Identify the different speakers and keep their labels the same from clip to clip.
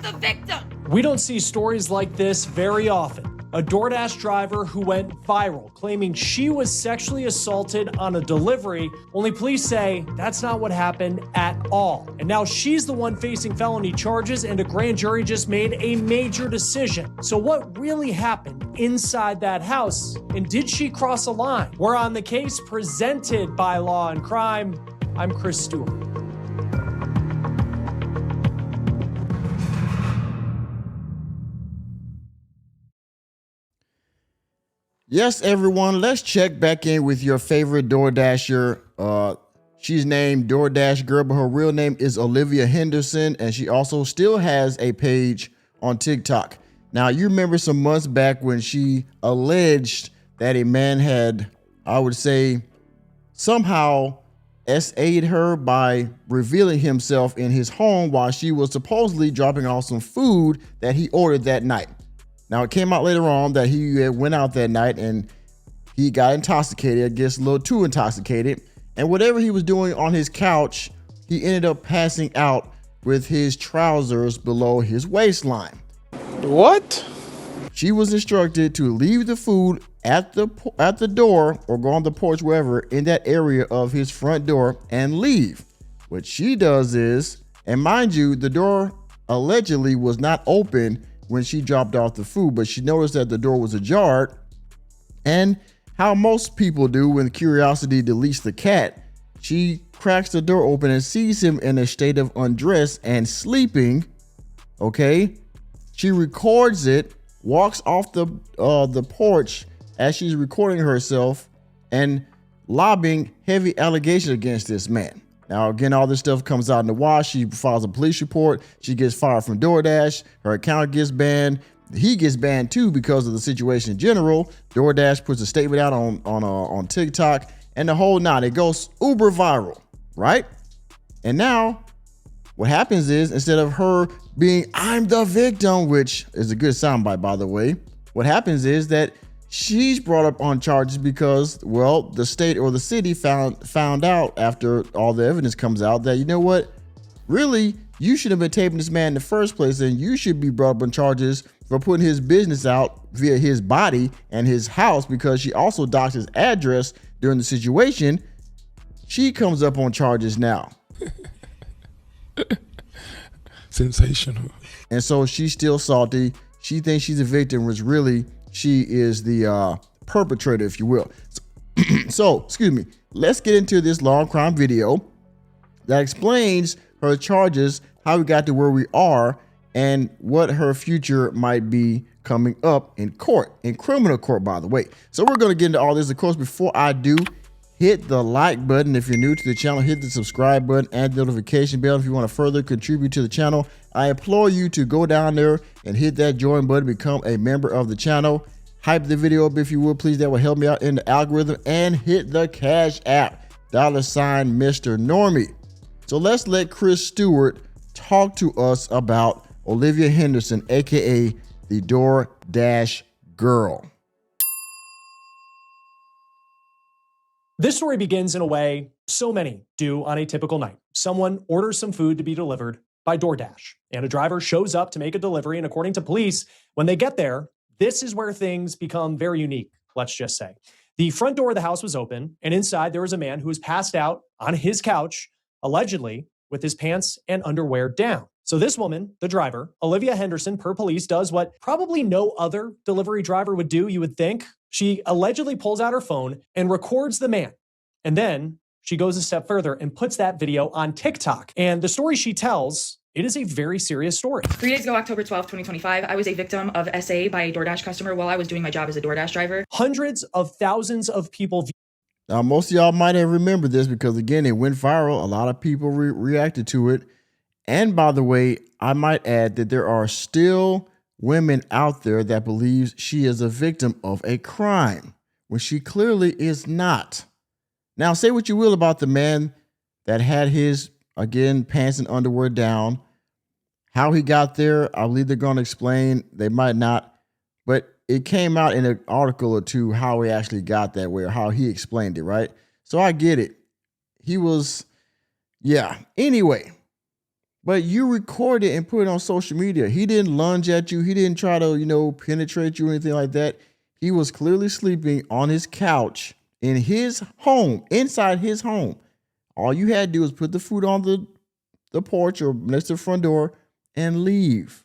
Speaker 1: the victim.
Speaker 2: We don't see stories like this very often. A DoorDash driver who went viral claiming she was sexually assaulted on a delivery, only police say that's not what happened at all. And now she's the one facing felony charges, and a grand jury just made a major decision. So what really happened inside that house? And did she cross a line? We're on the case presented by Law and Crime. I'm Chris Stewart.
Speaker 3: Yes, everyone, let's check back in with your favorite DoorDasher. She's named DoorDash Girl, but her real name is Olivia Henderson, and she also still has a page on TikTok. Now, you remember some months back when she alleged that a man had, I would say, somehow SA'd her by revealing himself in his home while she was supposedly dropping off some food that he ordered that night. Now, it came out later on that he went out that night and he got intoxicated, I guess a little too intoxicated. And whatever he was doing on his couch, he ended up passing out with his trousers below his waistline.
Speaker 4: What?
Speaker 3: She was instructed to leave the food at the door or go on the porch, wherever, in that area of his front door and leave. What she does is, and mind you, the door allegedly was not open when she dropped off the food, but she noticed that the door was ajar, and how most people do when curiosity deletes the cat, she cracks the door open and sees him in a state of undress and sleeping. Okay, she records it, walks off the porch as she's recording herself and lobbying heavy allegations against this man. Now, again, all this stuff comes out in the wash. She files a police report. She gets fired from DoorDash. Her account gets banned. He gets banned too because of the situation in general. DoorDash puts a statement out on TikTok, and the whole nine. It goes uber viral, right? And now, what happens is, instead of her being "I'm the victim," which is a good soundbite, by the way, what happens is that she's brought up on charges because, well, the state or the city found out after all the evidence comes out that, you know what, really, you should have been taping this man in the first place, and you should be brought up on charges for putting his business out via his body and his house, because she also doxed his address during the situation. She comes up on charges now.
Speaker 4: Sensational.
Speaker 3: And so she's still salty. She thinks she's a victim, which really she is the perpetrator, if you will. So, excuse me, let's get into this long crime video that explains her charges, how we got to where we are, and what her future might be coming up in court, in criminal court, by the way. So we're going to get into all this. Of course, before I do, hit the like button. If you're new to the channel, hit the subscribe button and the notification bell. If you want to further contribute to the channel, I implore you to go down there and hit that join button, become a member of the channel. Hype the video up if you would, please. That will help me out in the algorithm. And hit the Cash App, $ Mr. Normie. So let's let Chris Stewart talk to us about Olivia Henderson, aka the DoorDash Girl.
Speaker 2: This story begins in a way so many do on a typical night. Someone orders some food to be delivered by DoorDash, and a driver shows up to make a delivery. And according to police, when they get there, this is where things become very unique, let's just say. The front door of the house was open, and inside there was a man who was passed out on his couch, allegedly with his pants and underwear down. So this woman, the driver, Olivia Henderson, per police, does what probably no other delivery driver would do, you would think. She allegedly pulls out her phone and records the man. And then she goes a step further and puts that video on TikTok. And the story she tells, it is a very serious story.
Speaker 5: 3 days ago, October 12th, 2025, I was a victim of SA by a DoorDash customer while I was doing my job as a DoorDash driver.
Speaker 2: Hundreds of thousands of people.
Speaker 3: Now, most of y'all might have remembered this because, again, it went viral. A lot of people reacted to it. And by the way, I might add that there are still women out there that believes she is a victim of a crime when she clearly is not. Now, say what you will about the man that had his, again, pants and underwear down. How he got there, I believe they're going to explain. They might not. But it came out in an article or two how he actually got that way, or how he explained it, right? So I get it. He was, yeah. Anyway, But you recorded and put it on social media. He didn't lunge at you. He didn't try to, penetrate you or anything like that. He was clearly sleeping on his couch in his home, inside his home. All you had to do was put the food on the porch or next to the front door and leave.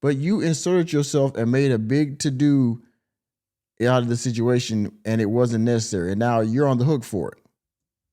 Speaker 3: But you inserted yourself and made a big to-do out of the situation, and it wasn't necessary. And now you're on the hook for it.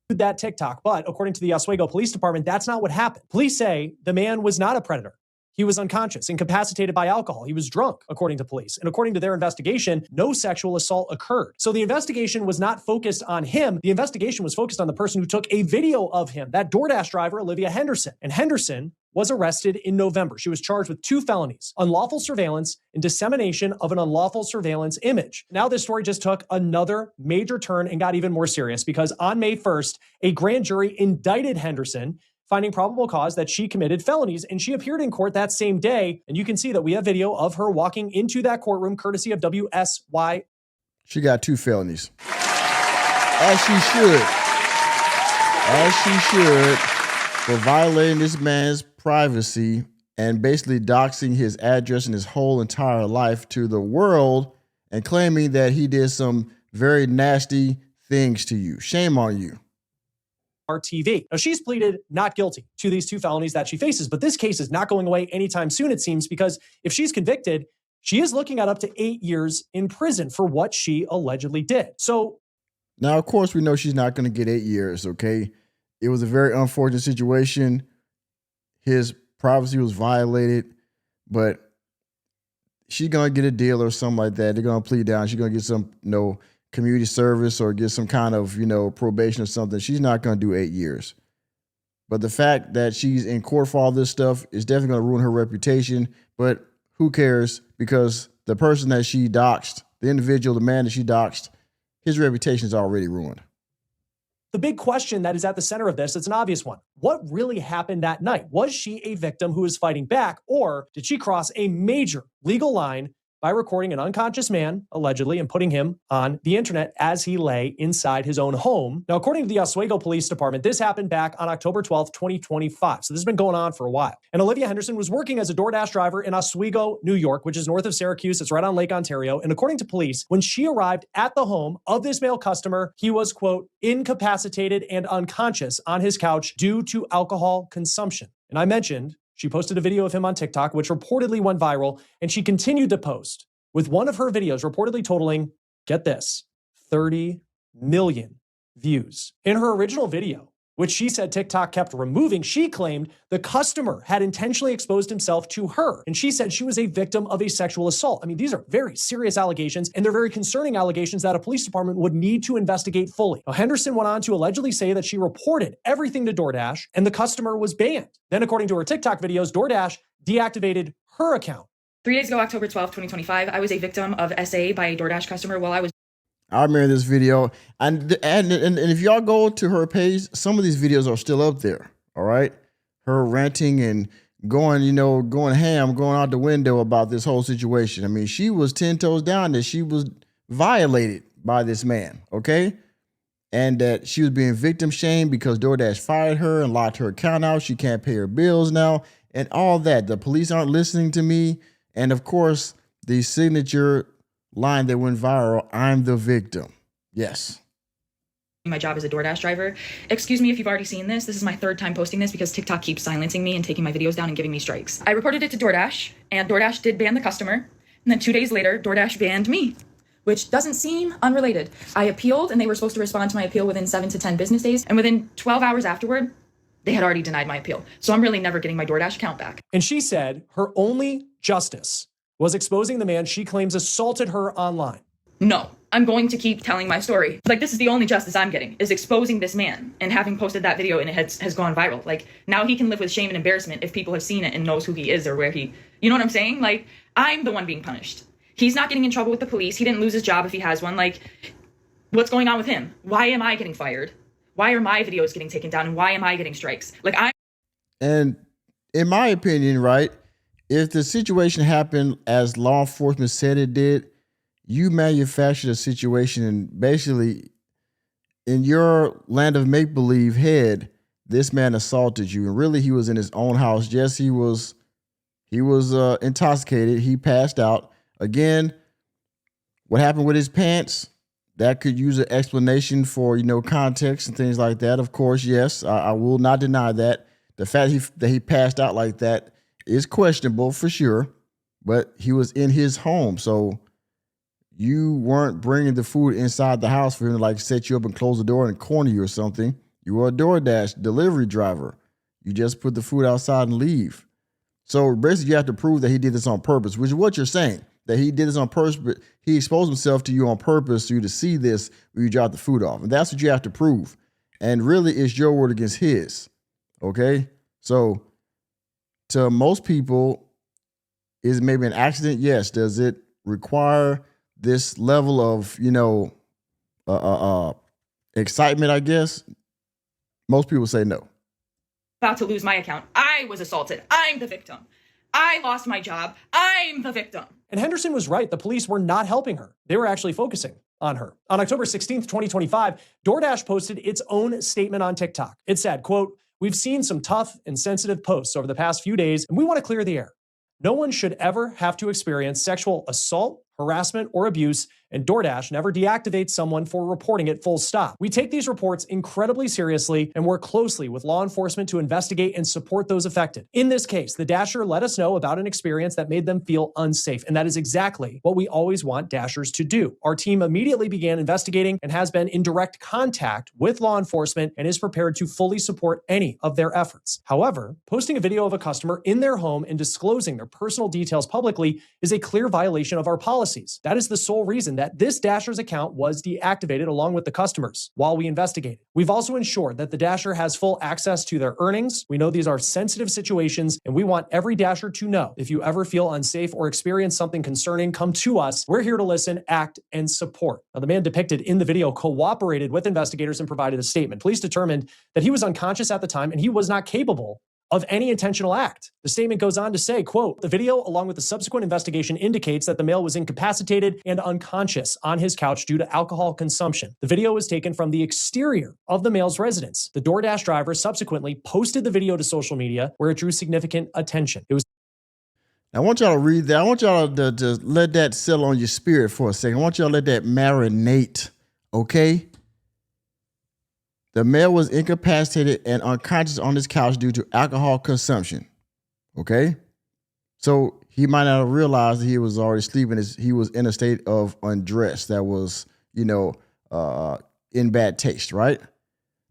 Speaker 2: That TikTok. But according to the Oswego Police Department, that's not what happened. Police say the man was not a predator. He was unconscious, incapacitated by alcohol. He was drunk, according to police. And according to their investigation, no sexual assault occurred. So the investigation was not focused on him. The investigation was focused on the person who took a video of him, that DoorDash driver, Olivia Henderson. And Henderson was arrested in November. She was charged with 2 felonies, unlawful surveillance and dissemination of an unlawful surveillance image. Now this story just took another major turn and got even more serious because on May 1st, a grand jury indicted Henderson, finding probable cause that she committed felonies, and she appeared in court that same day. And you can see that we have video of her walking into that courtroom courtesy of WSY.
Speaker 3: She got 2 felonies. As she should. As she should, for violating this man's privacy and basically doxing his address and his whole entire life to the world and claiming that he did some very nasty things to you. Shame on you.
Speaker 2: TV. Now, she's pleaded not guilty to these 2 felonies that she faces, but this case is not going away anytime soon, it seems, because if she's convicted, she is looking at up to 8 years in prison for what she allegedly did. So
Speaker 3: now, of course, we know she's not going to get 8 years, okay? It was a very unfortunate situation. His privacy was violated, but she's going to get a deal or something like that. They're going to plead down. She's going to get some, community service or get some kind of, probation or something. She's not going to do 8 years. But the fact that she's in court for all this stuff is definitely going to ruin her reputation. But who cares? Because the person that she doxed, the individual, the man that she doxed, his reputation is already ruined.
Speaker 2: the big question that is at the center of this, it's an obvious one. What really happened that night? Was she a victim who was fighting back, or did she cross a major legal line by recording an unconscious man, allegedly, and putting him on the internet as he lay inside his own home? Now, according to the Oswego Police Department, this happened back on October 12th, 2025. So this has been going on for a while. And Olivia Henderson was working as a DoorDash driver in Oswego, New York, which is north of Syracuse. It's right on Lake Ontario. And according to police, when she arrived at the home of this male customer, he was, quote, incapacitated and unconscious on his couch due to alcohol consumption. And I mentioned she posted a video of him on TikTok, which reportedly went viral, and she continued to post with one of her videos reportedly totaling, get this, 30 million views. In her original video, which she said TikTok kept removing, she claimed the customer had intentionally exposed himself to her. And she said she was a victim of a sexual assault. I mean, these are very serious allegations, and they're very concerning allegations that a police department would need to investigate fully. Now, Henderson went on to allegedly say that she reported everything to DoorDash, and the customer was banned. Then, according to her TikTok videos, DoorDash deactivated her account.
Speaker 5: 3 days ago, October 12th, 2025, I was a victim of SA by a DoorDash customer while I was...
Speaker 3: I remember this video, and if y'all go to her page, some of these videos are still up there. All right, her ranting and going ham, going out the window about this whole situation. I mean, she was 10 toes down that she was violated by this man. Okay, and that she was being victim shamed because DoorDash fired her and locked her account out. She can't pay her bills now, and all that. The police aren't listening to me, and of course, the signature line that went viral, I'm the victim. Yes.
Speaker 5: My job as a DoorDash driver. Excuse me if you've already seen this. This is my third time posting this because TikTok keeps silencing me and taking my videos down and giving me strikes. I reported it to DoorDash, and DoorDash did ban the customer. And then 2 days later, DoorDash banned me, which doesn't seem unrelated. I appealed, and they were supposed to respond to my appeal within 7 to 10 business days. And within 12 hours afterward, they had already denied my appeal. So I'm really never getting my DoorDash account back.
Speaker 2: And she said her only justice was exposing the man she claims assaulted her online.
Speaker 5: No, I'm going to keep telling my story. Like, this is the only justice I'm getting, is exposing this man and having posted that video and it has gone viral. Like, now he can live with shame and embarrassment if people have seen it and knows who he is or where he, you know what I'm saying? Like, I'm the one being punished. He's not getting in trouble with the police. He didn't lose his job if he has one. Like, what's going on with him? Why am I getting fired? Why are my videos getting taken down? And why am I getting strikes?
Speaker 3: And in my opinion, right, if the situation happened as law enforcement said it did, you manufactured a situation and basically in your land of make-believe head this man assaulted you. And really, he was in his own house. Yes, he was intoxicated. He passed out. Again, what happened with his pants, that could use an explanation for, context and things like that. Of course, yes, I will not deny that. The fact that he passed out like that is questionable for sure, but he was in his home. So you weren't bringing the food inside the house for him to like set you up and close the door and corner you or something. You were a DoorDash delivery driver. You just put the food outside and leave. So basically you have to prove that he did this on purpose, which is what you're saying, that he did this on purpose, but he exposed himself to you on purpose for you to see this when you drop the food off. And that's what you have to prove. And really it's your word against his. Okay? So to most people, is maybe an accident? Yes. Does it require this level of, excitement, I guess? Most people say no.
Speaker 5: About to lose my account. I was assaulted. I'm the victim. I lost my job. I'm the victim.
Speaker 2: And Henderson was right. The police were not helping her. They were actually focusing on her. On October 16th, 2025, DoorDash posted its own statement on TikTok. It said, quote, "We've seen some tough and sensitive posts over the past few days, and we want to clear the air. No one should ever have to experience sexual assault, harassment, or abuse, and DoorDash never deactivates someone for reporting it, full stop. We take these reports incredibly seriously and work closely with law enforcement to investigate and support those affected. In this case, the Dasher let us know about an experience that made them feel unsafe, and that is exactly what we always want Dashers to do. Our team immediately began investigating and has been in direct contact with law enforcement and is prepared to fully support any of their efforts. However, posting a video of a customer in their home and disclosing their personal details publicly is a clear violation of our policies. That is the sole reason that this Dasher's account was deactivated along with the customers while we investigated. We've also ensured that the Dasher has full access to their earnings. We know these are sensitive situations, and we want every Dasher to know if you ever feel unsafe or experience something concerning, come to us. We're here to listen, act, and support." Now, the man depicted in the video cooperated with investigators and provided a statement. Police determined that he was unconscious at the time and he was not capable of any intentional act. The statement goes on to say, quote, "The video, along with the subsequent investigation, indicates that the male was incapacitated and unconscious on his couch due to alcohol consumption. The video was taken from the exterior of the male's residence. The DoorDash driver subsequently posted the video to social media, where it drew significant attention. It was
Speaker 3: I want y'all to read that. I want y'all to let that settle on your spirit for a second. I want y'all to let that marinate, okay? The male was incapacitated and unconscious on his couch due to alcohol consumption. Okay? So he might not have realized that he was already sleeping. He was in a state of undress that was, in bad taste, right?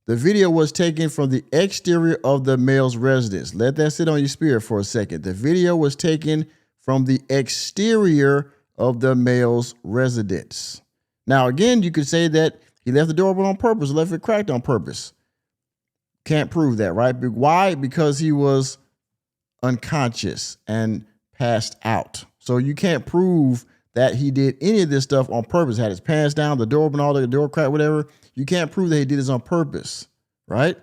Speaker 3: The video was taken from the exterior of the male's residence. Let that sit on your spirit for a second. The video was taken from the exterior of the male's residence. Now, again, you could say that he left the door open on purpose, left it cracked on purpose. Can't prove that, right? Why? Because he was unconscious and passed out. So you can't prove that he did any of this stuff on purpose. Had his pants down, the door open, all the door cracked, whatever. You can't prove that he did this on purpose, right?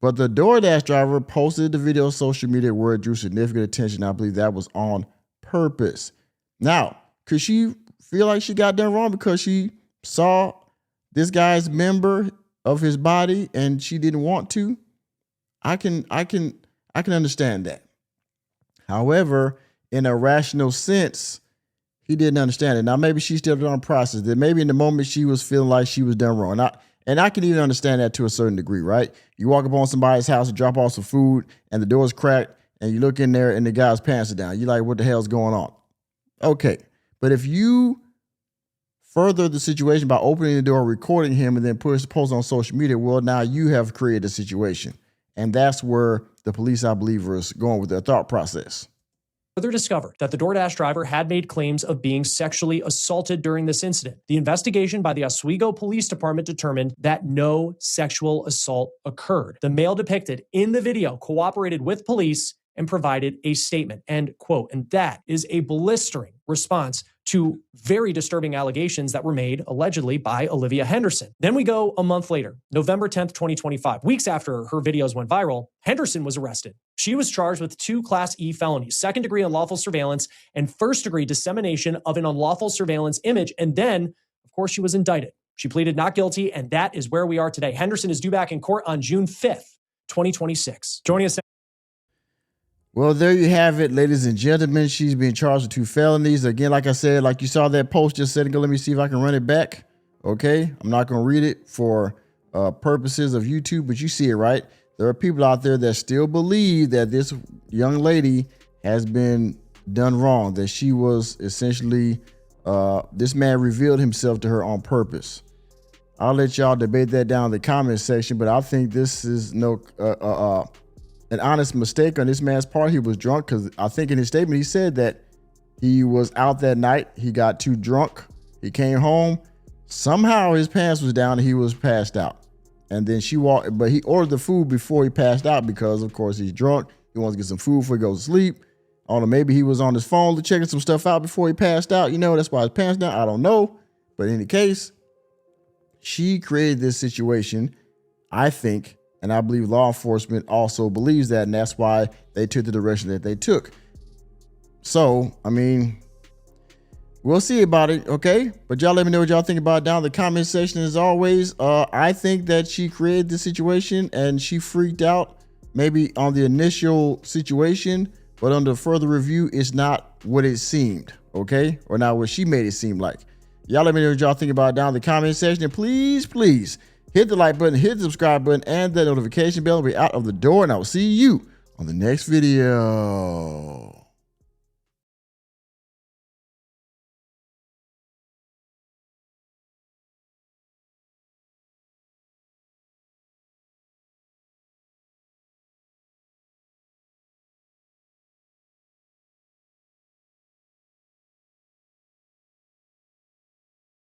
Speaker 3: But the DoorDash driver posted the video on social media where it drew significant attention. I believe that was on purpose. Now, could she feel like she got done wrong because she saw this guy's member of his body and she didn't want to? I can understand that. However, in a rational sense, he didn't understand it. Now, maybe she's still trying to process that. Maybe in the moment she was feeling like she was done wrong. And I can even understand that to a certain degree, right? You walk up on somebody's house and drop off some food and the door's cracked and you look in there and the guy's pants are down. You're like, what the hell's going on? Okay. But if you further the situation by opening the door, recording him, and then post on social media, well, now you have created a situation. And that's where the police, I believe, are going with their thought process.
Speaker 2: Further discovered that the DoorDash driver had made claims of being sexually assaulted during this incident. The investigation by the Oswego Police Department determined that no sexual assault occurred. The male depicted in the video cooperated with police and provided a statement, end quote. And that is a blistering response to very disturbing allegations that were made allegedly by Olivia Henderson. Then we go a month later, November 10th, 2025. Weeks after her videos went viral, Henderson was arrested. She was charged with 2 Class E felonies, second-degree unlawful surveillance and first-degree dissemination of an unlawful surveillance image. And then, of course, she was indicted. She pleaded not guilty, and that is where we are today. Henderson is due back in court on June 5th, 2026. Joining us.
Speaker 3: Well, there you have it, ladies and gentlemen. She's being charged with 2 felonies. Again, like I said, like you saw that post just a second ago. Let me see if I can run it back. Okay, I'm not going to read it for purposes of YouTube, but you see it, right? There are people out there that still believe that this young lady has been done wrong, that she was essentially, this man revealed himself to her on purpose. I'll let y'all debate that down in the comment section, but I think this is an honest mistake on this man's part. He was drunk, because I think in his statement he said that he was out that night. He got too drunk. He came home. Somehow his pants was down and he was passed out. And then she walked, but he ordered the food before he passed out because, of course, he's drunk. He wants to get some food before he goes to sleep. I don't know, maybe he was on his phone checking some stuff out before he passed out. You know, that's why his pants down. I don't know. But in any case, she created this situation, I think, and I believe law enforcement also believes that, and that's why they took the direction that they took. So, I mean, we'll see about it, okay? But y'all let me know what y'all think about it down in the comment section. As always, I think that she created the situation and she freaked out maybe on the initial situation, but under further review, it's not what it seemed, okay? Or not what she made it seem like. Y'all let me know what y'all think about it down in the comment section. And please, please hit the like button, hit the subscribe button, and the notification bell. We're out of the door, and I will see you on the next video.